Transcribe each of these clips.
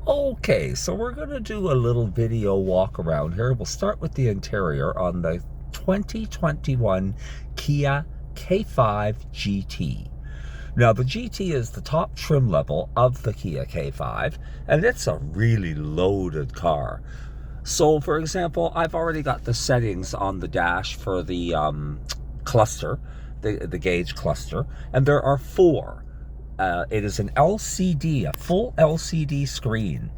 Okay, so we're going to do a little video walk around here. We'll start with the interior on the 2021 Kia K5 GT. Now, the GT is the top trim level of the Kia K5, and it's a really loaded car. So, for example, I've already got the settings on the dash for the cluster, the gauge cluster, and there are four. It is an LCD, a full LCD screen.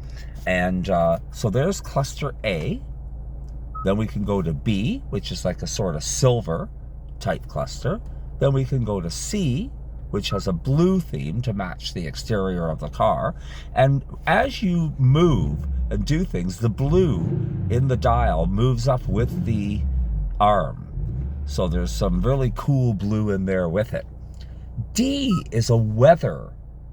And so there's cluster A. Then we can go to B, which is like a sort of silver type cluster. Then we can go to C, which has a blue theme to match the exterior of the car. And as you move and do things, the blue in the dial moves up with the arm. So there's some really cool blue in there with it. D is a weather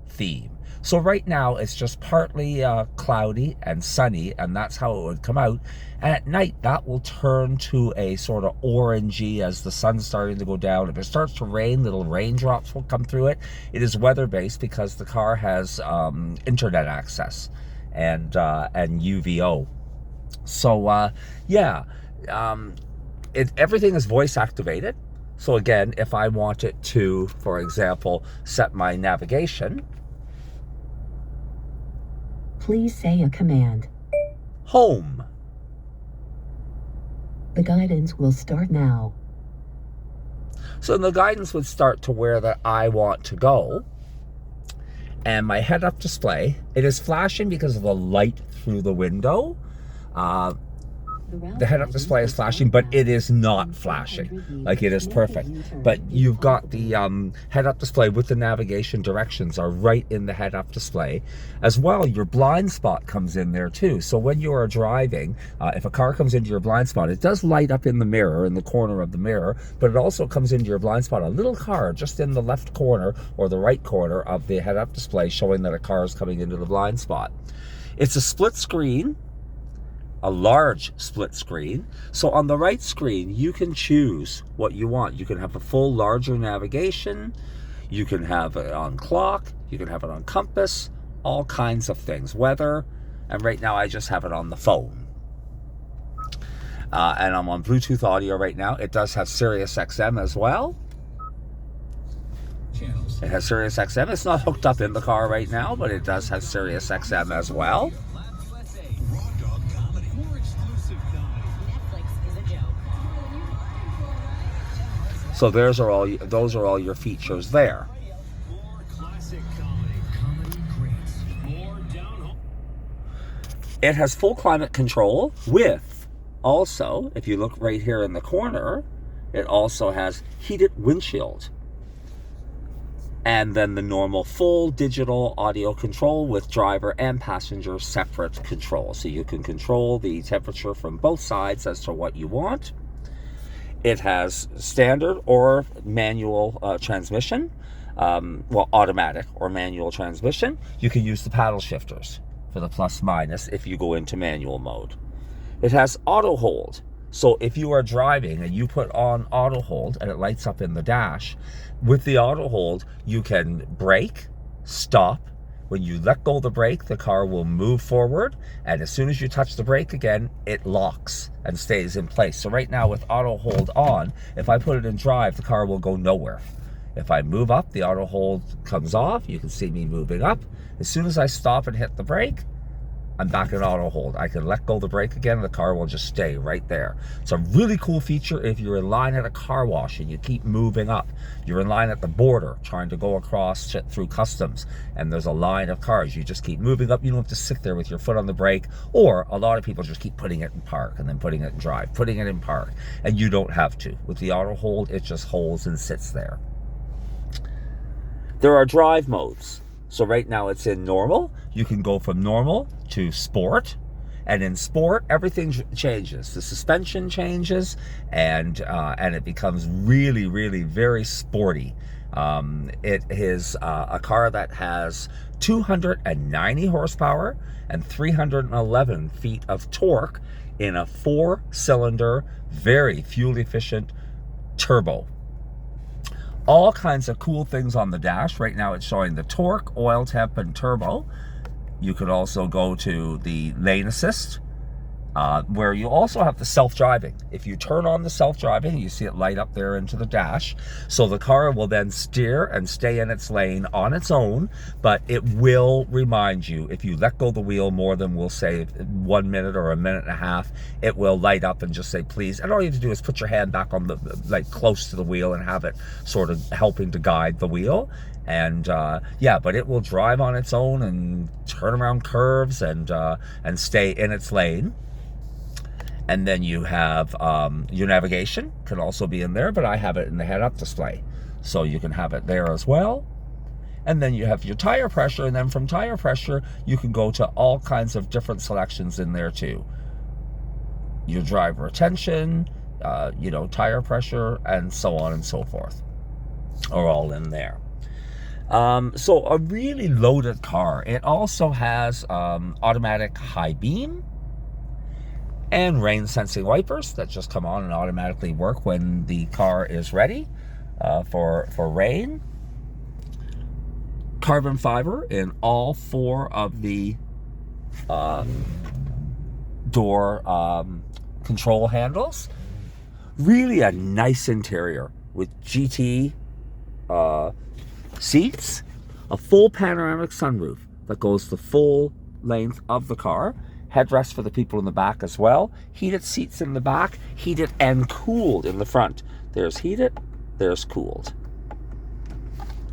theme. So right now it's just partly cloudy and sunny, and that's how it would come out. And at night that will turn to a sort of orangey as the sun's starting to go down. If it starts to rain, little raindrops will come through it. It is weather-based because the car has internet access and UVO. So yeah, everything is voice activated. So again, if I wanted to, for example, set my navigation. Please say a command. Home. The guidance will start now. So the guidance would start to where that I want to go. And my head-up display, it is flashing because of the light through the window. The head-up display is flashing, but it is not flashing. Like, it is perfect. But you've got the head-up display with the navigation directions are right in the head-up display. As well, your blind spot comes in there too. So when you are driving, if a car comes into your blind spot, it does light up in the mirror, in the corner of the mirror, but it also comes into your blind spot, a little car just in the left corner or the right corner of the head-up display showing that a car is coming into the blind spot. It's a split screen. A large split screen. So on the right screen, you can choose what you want. You can have a full larger navigation. You can have it on clock. You can have it on compass. All kinds of things. Weather. And right now I just have it on the phone. And I'm on Bluetooth audio right now. It does have Sirius XM as well. It has Sirius XM. It's not hooked up in the car right now, but it does have Sirius XM as well. So those are all your features there. It has full climate control with also, if you look right here in the corner, it also has heated windshield. And then the normal full digital audio control with driver and passenger separate control. So you can control the temperature from both sides as to what you want. It has standard or manual transmission, well, automatic or manual transmission. You can use the paddle shifters for the plus minus if you go into manual mode. It has auto hold. So if you are driving and you put on auto hold and it lights up in the dash, with the auto hold, you can brake, stop. When you let go of the brake, the car will move forward, and as soon as you touch the brake again, it locks and stays in place. So right now with auto hold on, if I put it in drive, the car will go nowhere. If I move up, the auto hold comes off. You can see me moving up. As soon as I stop and hit the brake, I'm back in auto hold. I can let go of the brake again, and the car will just stay right there. It's a really cool feature if you're in line at a car wash and you keep moving up. You're in line at the border trying to go across through customs, and there's a line of cars. You just keep moving up. You don't have to sit there with your foot on the brake, or a lot of people just keep putting it in park and then putting it in drive, putting it in park, and you don't have to. With the auto hold, it just holds and sits there. There are drive modes. So right now it's in normal. You can go from normal to sport. And in sport, everything changes. The suspension changes, and it becomes really, really very sporty. It is a car that has 290 horsepower and 311 feet of torque in a 4-cylinder, very fuel-efficient turbo. All kinds of cool things on the dash. Right now it's showing the torque, oil temp, and turbo. You can also go to the lane assist, where you also have the self-driving. If you turn on the self-driving, you see it light up there into the dash. So the car will then steer and stay in its lane on its own, but it will remind you if you let go the wheel more than, we'll say, 1 minute or a minute and a half, it will light up and just say please. And all you have to do is put your hand back on the, like, close to the wheel and have it sort of helping to guide the wheel. And yeah, but it will drive on its own and turn around curves and stay in its lane. And then you have your navigation can also be in there, but I have it in the head-up display, so you can have it there as well. And then you have your tire pressure, and then from tire pressure, you can go to all kinds of different selections in there too. Your driver attention, tire pressure, and so on and so forth are all in there. So a really loaded car. It also has automatic high beam and rain sensing wipers that just come on and automatically work when the car is ready for rain. Carbon fiber in all 4 of the door control handles. Really a nice interior with GT seats, a full panoramic sunroof that goes the full length of the car. Headrest for the people in the back as well. Heated seats in the back, heated and cooled in the front. There's heated, there's cooled.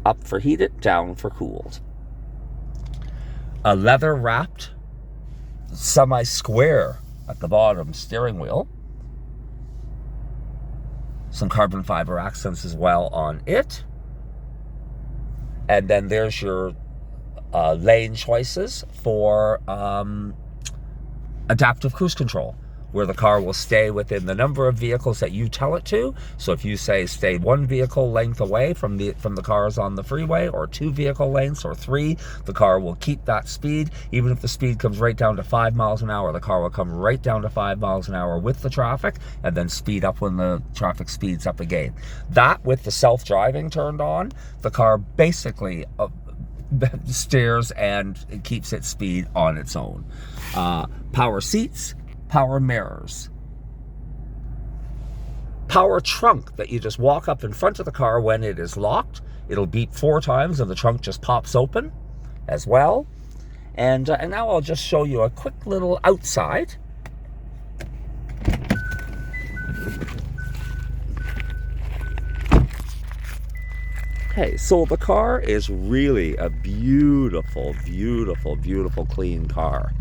Up for heated, down for cooled. A leather wrapped semi-square at the bottom steering wheel. Some carbon fiber accents as well on it. And then there's your lane choices for adaptive cruise control, where the car will stay within the number of vehicles that you tell it to. So if you say stay 1 vehicle length away from the cars on the freeway, or 2 vehicle lengths, or 3, the car will keep that speed. Even if the speed comes right down to 5 miles an hour, the car will come right down to 5 miles an hour with the traffic, and then speed up when the traffic speeds up again. That, with the self-driving turned on, the car basically steers and it keeps its speed on its own. Power seats, power mirrors, power trunk that you just walk up in front of the car when it is locked. It'll beep 4 times and the trunk just pops open as well. And now I'll just show you a quick little outside. Okay, so the car is really a beautiful, beautiful, beautiful clean car.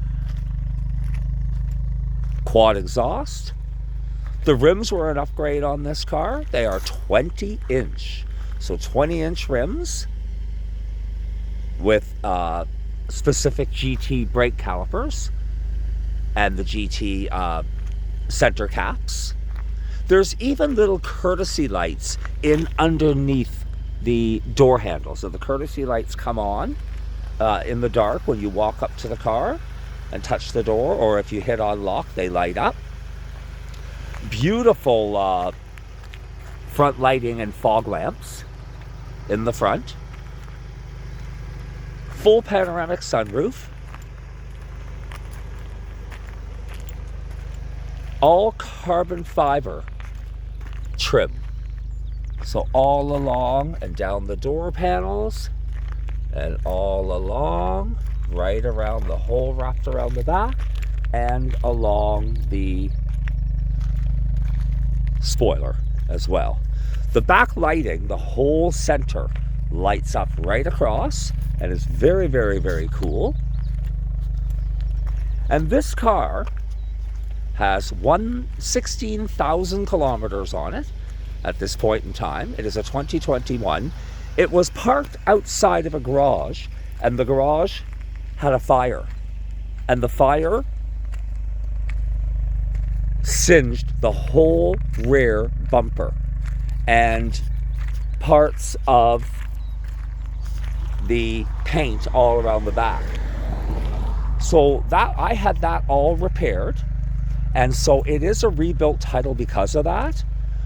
Quad exhaust. The rims were an upgrade on this car. They are 20-inch. So 20-inch rims with specific GT brake calipers and the GT center caps. There's even little courtesy lights in underneath the door handle. So the courtesy lights come on in the dark when you walk up to the car and touch the door, or if you hit unlock, they light up. Beautiful front lighting and fog lamps in the front. Full panoramic sunroof. All carbon fiber trim. So all along and down the door panels, and all along, right around the hole wrapped around the back, and along the spoiler as well. The back lighting, the whole center lights up right across and is very, very, very cool. And this car has 16,000 kilometers on it at this point in time. It is a 2021. It was parked outside of a garage, and the garage had a fire, and the fire singed the whole rear bumper and parts of the paint all around the back. So that I had that all repaired, and so it is a rebuilt title because of that.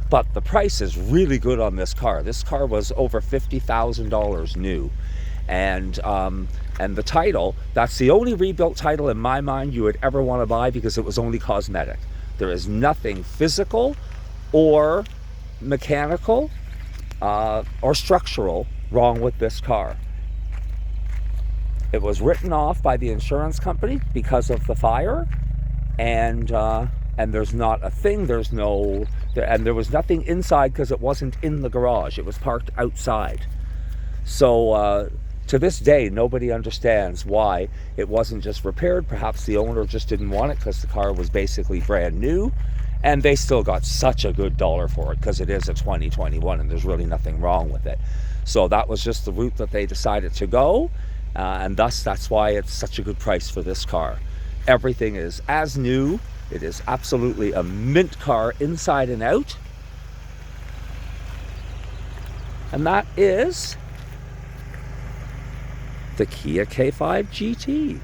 But the price is really good on this car. This car was over $50,000 new. And the title, that's the only rebuilt title in my mind you would ever want to buy, because it was only cosmetic. There is nothing physical or mechanical or structural wrong with this car. It was written off by the insurance company because of the fire, and there's not a thing, and there was nothing inside because it wasn't in the garage. It was parked outside. So to this day, nobody understands why it wasn't just repaired. Perhaps the owner just didn't want it because the car was basically brand new, and they still got such a good dollar for it because it is a 2021 and there's really nothing wrong with it. So that was just the route that they decided to go, and thus that's why it's such a good price for this car. Everything is as new. It is absolutely a mint car inside and out. And that is the Kia K5 GT.